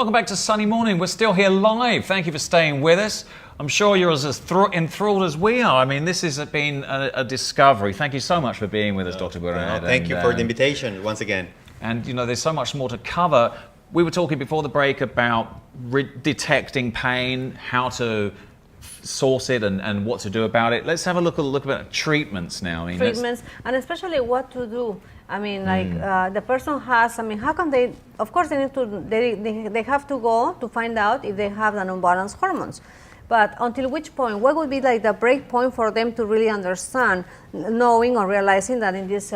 Welcome back to Sunny Morning. We're still here live. Thank you for staying with us. I'm sure you're as enthralled as we are. I mean, this has been a discovery. Thank you so much for being with us, Dr. Burrard. Thank you for the invitation once again. And, you know, there's so much more to cover. We were talking before the break about detecting pain, how to source it and what to do about it. Let's have a look at treatments now. I mean, treatments, and especially what to do. I mean, like the person has, I mean, how can they, of course they need to, they have to go to find out if they have an unbalanced hormones. But until which point, what would be like the break point for them to really understand, knowing or realizing that in this,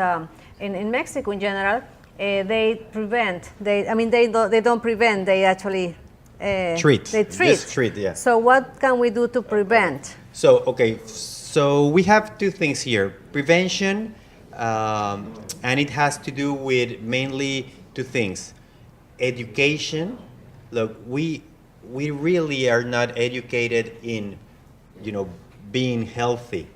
in Mexico in general, they prevent, they don't prevent, they actually treat. They treat. Just treat, yeah. So what can we do to prevent? So, okay, so we have two things here. Prevention, and it has to do with mainly two things. Education. Look, we really are not educated in, you know, being healthy.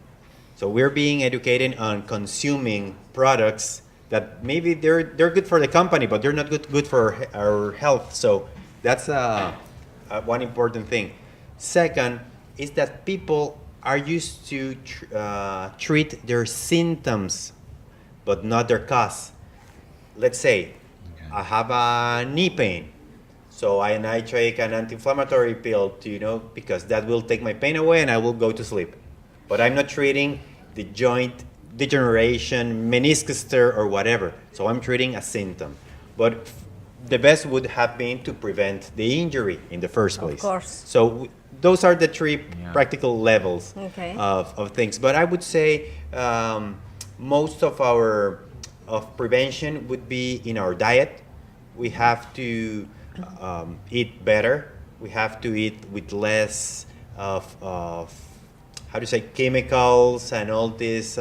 So we're being educated on consuming products that maybe they're good for the company, but they're not good for our health. So that's one important thing. Second is that people are used to treat their symptoms, but not their cause. Let's say I have a knee pain, so I take an anti-inflammatory pill to, you know, because that will take my pain away and I will go to sleep. But I'm not treating the joint degeneration, meniscus tear, or whatever. So I'm treating a symptom. But the best would have been to prevent the injury in the first place. Of course. So those are the three practical levels of things. But I would say most of prevention would be in our diet. We have to eat better. We have to eat with less of how to say, chemicals and all this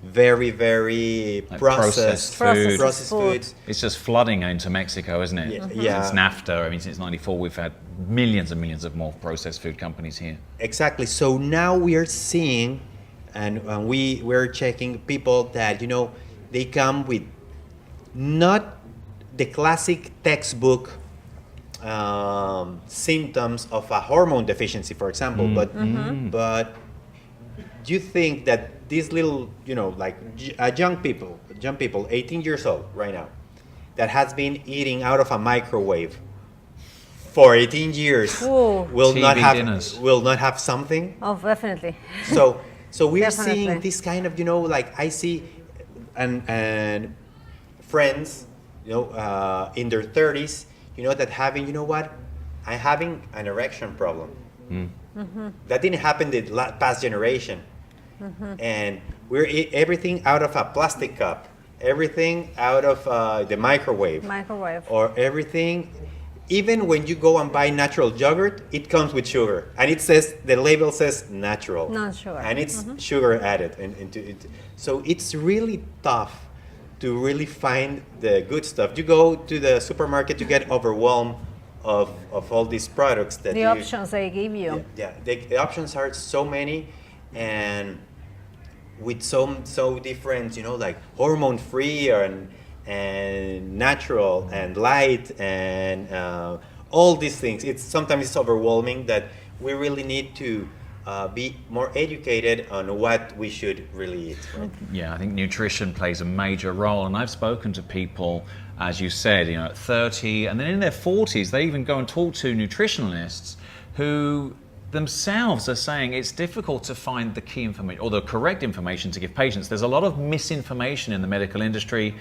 very, very like processed foods. It's just flooding into Mexico, isn't it? Yeah. Since NAFTA, I mean, since '94, we've had millions and millions of more processed food companies here. Exactly. So now we are seeing, and we're checking people that, you know, they come with not the classic textbook symptoms of a hormone deficiency, for example, but do you think that these little, you know, like young people, 18 years old right now, that has been eating out of a microwave for 18 years will not have something? Oh, definitely. So we're Definitely. seeing this kind of, you know, like I see and friends, you know, in their 30s, you know, that having, you know what, I'm having an erection problem. That didn't happen the past generation. And we're everything out of a plastic cup, everything out of the microwave. Or everything, even when you go and buy natural yogurt, it comes with sugar. And it says, the label says natural. Not sugar. And it's sugar added into it. So it's really tough to really find the good stuff. You go to the supermarket, you get overwhelmed of all these products that the options they give you. Yeah, the options are so many, and with so different, you know, like hormone free and natural and light and all these things. Sometimes it's overwhelming that we really need to be more educated on what we should really eat. Right? Yeah, I think nutrition plays a major role, and I've spoken to people, as you said, you know, at 30, and then in their 40s, they even go and talk to nutritionalists who themselves are saying it's difficult to find the key information or the correct information to give patients. There's a lot of misinformation in the medical industry.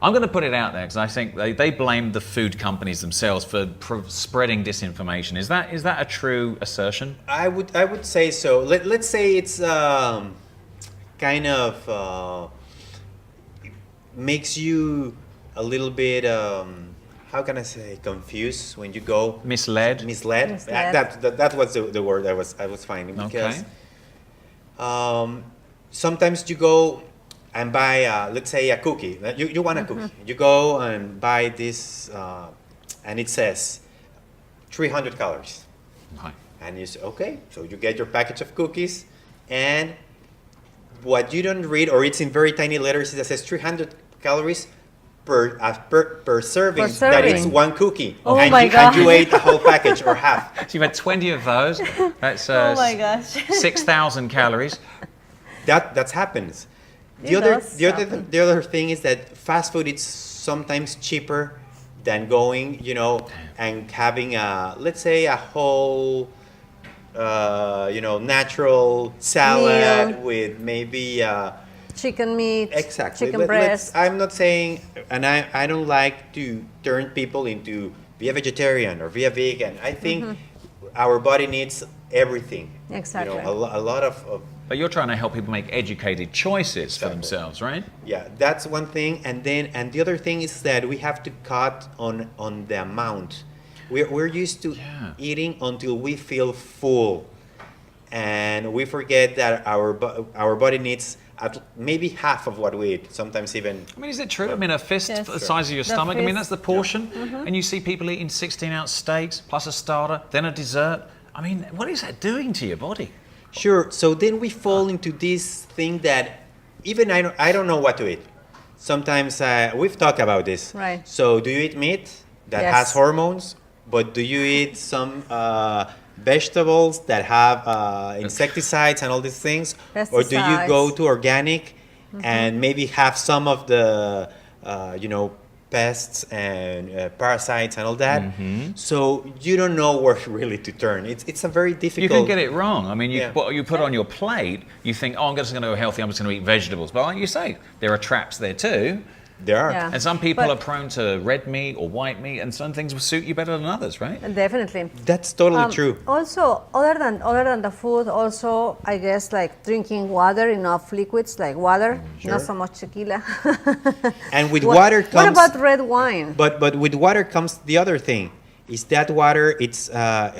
I'm going to put it out there because I think they blame the food companies themselves for spreading disinformation. Is that a true assertion? I would say so. Let's say it's kind of makes you a little bit how can I say, confused when you go misled. That was the word I was finding, because sometimes you go and buy, let's say, a cookie. You want a cookie. You go and buy this, and it says 300 calories. Right. And you say, okay, so you get your package of cookies, and what you don't read, or it's in very tiny letters, it says 300 calories per serving, Per that it's serving. one cookie. Oh and my you, and you God. ate the whole package or half. So you've had 20 of those. That's Oh my gosh. 6,000 calories. That happens. It does The other thing is that fast food is sometimes cheaper than going, and having let's say a whole natural salad Meal. with maybe Chicken meat, exactly. chicken breast. I'm not saying, and I don't like to turn people into be a vegetarian or be a vegan. I think our body needs everything. Exactly. A lot of But you're trying to help people make educated choices for themselves, right? yeah, that's one thing, and the other thing is that we have to cut on the amount. We're used to eating until we feel full, and we forget that our body needs maybe half of what we eat. Sometimes even. I mean, is it true? I mean, a fist Yes. the size of your The stomach. I mean, fist. that's the portion. And you see people eating 16-ounce steaks plus a starter, then a dessert. I mean, what is that doing to your body? Sure. So then we fall into this thing that even I don't know what to eat. Sometimes we've talked about this. Right. So do you eat meat that Yes. has hormones? But do you eat some vegetables that have insecticides and all these things? Or do you go Pesticides. to organic and maybe have some of the pests and parasites and all that? So you don't know where really to turn. It's a very difficult. You can get it wrong. I mean, Yeah. what you put on your plate, you think, oh, I'm just going to go healthy, I'm just going to eat vegetables. But like you say, there are traps there too. There are. Yeah. And some people But- are prone to red meat or white meat, and some things will suit you better than others, right? Definitely. That's totally true. Also, other than the food, also I guess like drinking water, enough liquids like water, Sure. not so much tequila. And with What- water What comes. about red wine? But with water comes the other thing. Is that water? It's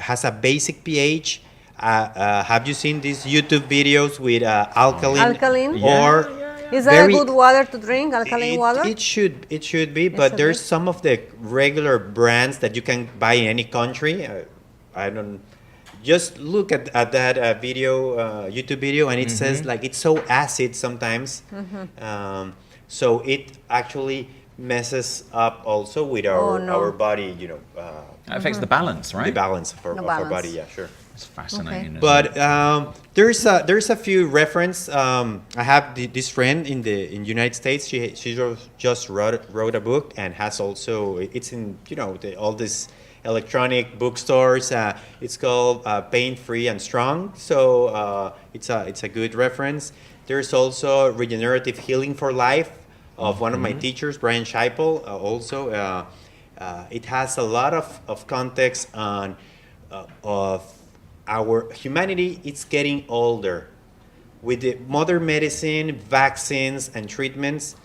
has a basic pH. Have you seen these YouTube videos with alkaline? Alkaline? Or Is that very- a good water to drink? Alkaline water? It should be, but should there's be. some of the regular brands that you can buy in any country. I don't. Just look at that YouTube video, and it says like it's so acid sometimes. So it actually messes up also with Oh, no. our body. That affects the balance, right? The balance of our, The of our balance. body. Yeah, sure. It's fascinating. isn't But it? there's a few reference. I have this friend in United States. She just wrote a book and has also it's in all these electronic bookstores. It's called Pain Free and Strong. So it's a good reference. There's also Regenerative Healing for Life of one of my teachers, Brian Scheipel. Also, it has a lot of context on of our humanity. It's getting older with the modern medicine, vaccines, and treatments.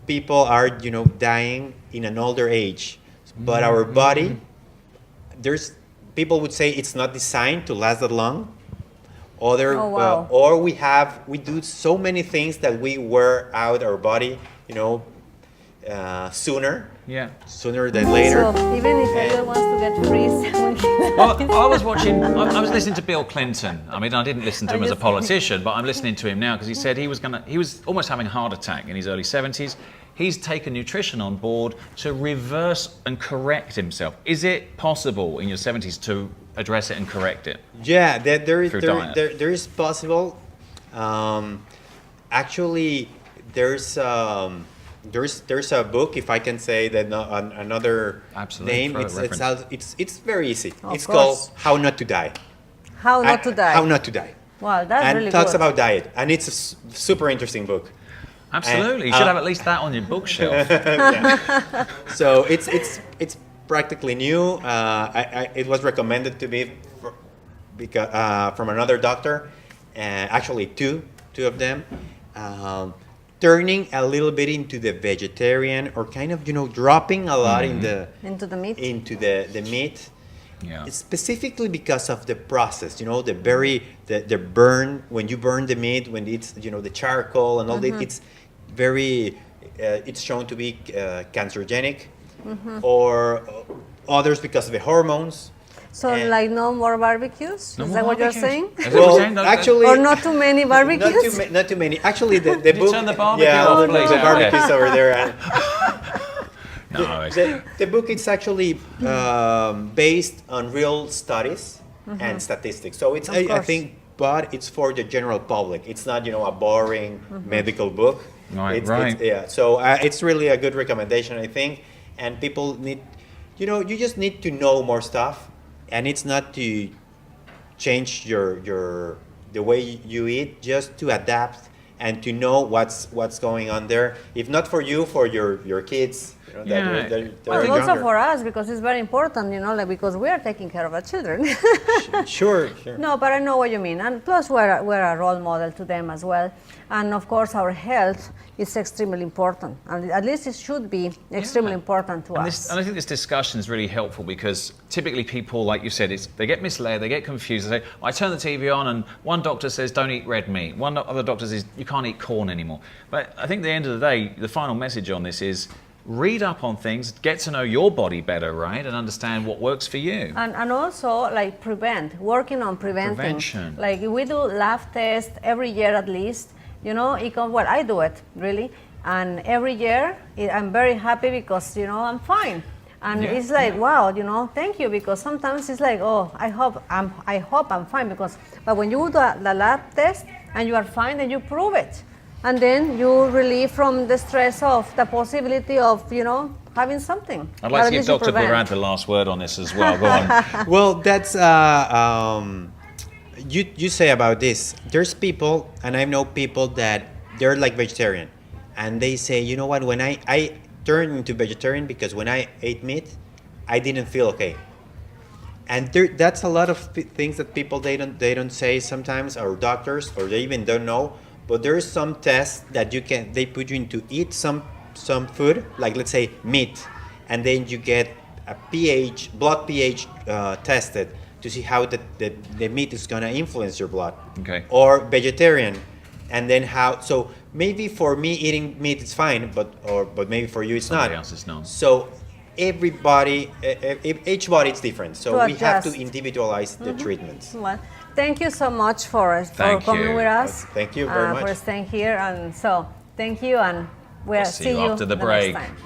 People are dying in an older age, but our body, people would say it's not designed to last that long. Oh, wow. Or we do so many things that we wear out our body, sooner than later. So even if Elliot wants to get freeze when he I was watching. I was listening to Bill Clinton. I mean, I didn't listen to him as a politician, but I'm listening to him now because he said he was almost having a heart attack in his early 70s. He's taken nutrition on board to reverse and correct himself. Is it possible in your 70s to address it and correct it? Yeah, there Through diet. is possible. Actually, there's a book, if I can say that another Absolutely, name. throw a It's very easy. Of It's course. called How Not to Die. How not to die. How Not to Die. Wow, that's And really talks good. about diet, and it's a super interesting book. Absolutely. You should have at least that on your bookshelf. So it's practically new. It was recommended to me from another doctor, actually two of them, turning a little bit into the vegetarian, or kind of dropping a lot into the meat. into the meat. Yeah. Specifically because of the process, the burn, when you burn the meat, when it's the charcoal and all that, it's very it's shown to be cancerogenic, or others because of the hormones. So And- like no more barbecues? No Is more that what you're barbecues. saying? Is that what you're saying? No, actually, Or not too many barbecues? not too many. Actually, the you book. turn the barbecue yeah, off, the please? the Okay. barbecues over there. No, The book is actually based on real studies and statistics. So it's, I course. think, but it's for the general public. It's not, a boring medical book. Right, It's, right. yeah. So it's really a good recommendation, I think. And people need, you just need to know more stuff, and it's not to change the way you eat, just to adapt and to know what's going on there. If not for you, for your kids. That Yeah. they're Well, also younger. for us, because it's very important, like because we are taking care of our children. Sure. No, but I know what you mean. And plus, we're a role model to them as well. And of course, our health is extremely important. And at least it should be extremely important to us. And I think this discussion is really helpful because typically people, like you said, they get misled, they get confused. They say, I turn the TV on and one doctor says don't eat red meat. One other doctor says you can't eat corn anymore. But I think at the end of the day, the final message on this is read up on things, get to know your body better, right? And understand what works for you. And also, like, working on Prevention. Like, we do lab tests every year at least. Well, I do it, really. And every year, I'm very happy because, I'm fine. And Yeah, it's like, wow, thank you, because sometimes it's like, oh, I hope I'm fine, but when you do the lab test and you are fine, then you prove it. And then you relieve from the stress of the possibility of, having something. I'd like to give Dr. Barad the last word on this as well. Go on. Well, that's you say about this. There's people, and I know people that they're like vegetarian, and they say, you know what? When I turned into vegetarian because when I ate meat, I didn't feel okay. And that's a lot of things that people they don't say sometimes, or doctors, or they even don't know. But there is some tests that they put you in to eat some food, like let's say meat, and then you get a blood pH tested to see how the meat is gonna influence your blood. Okay. Or vegetarian, and then how. So maybe for me eating meat is fine, but maybe for you it's Somebody not. else is not. So everybody, each body is different. So we have to adjust. individualize the treatments. Well, thank you so much for Thank coming you. with us. Thank you very much. For staying here. And so, thank you, and we'll see you after the next break. time.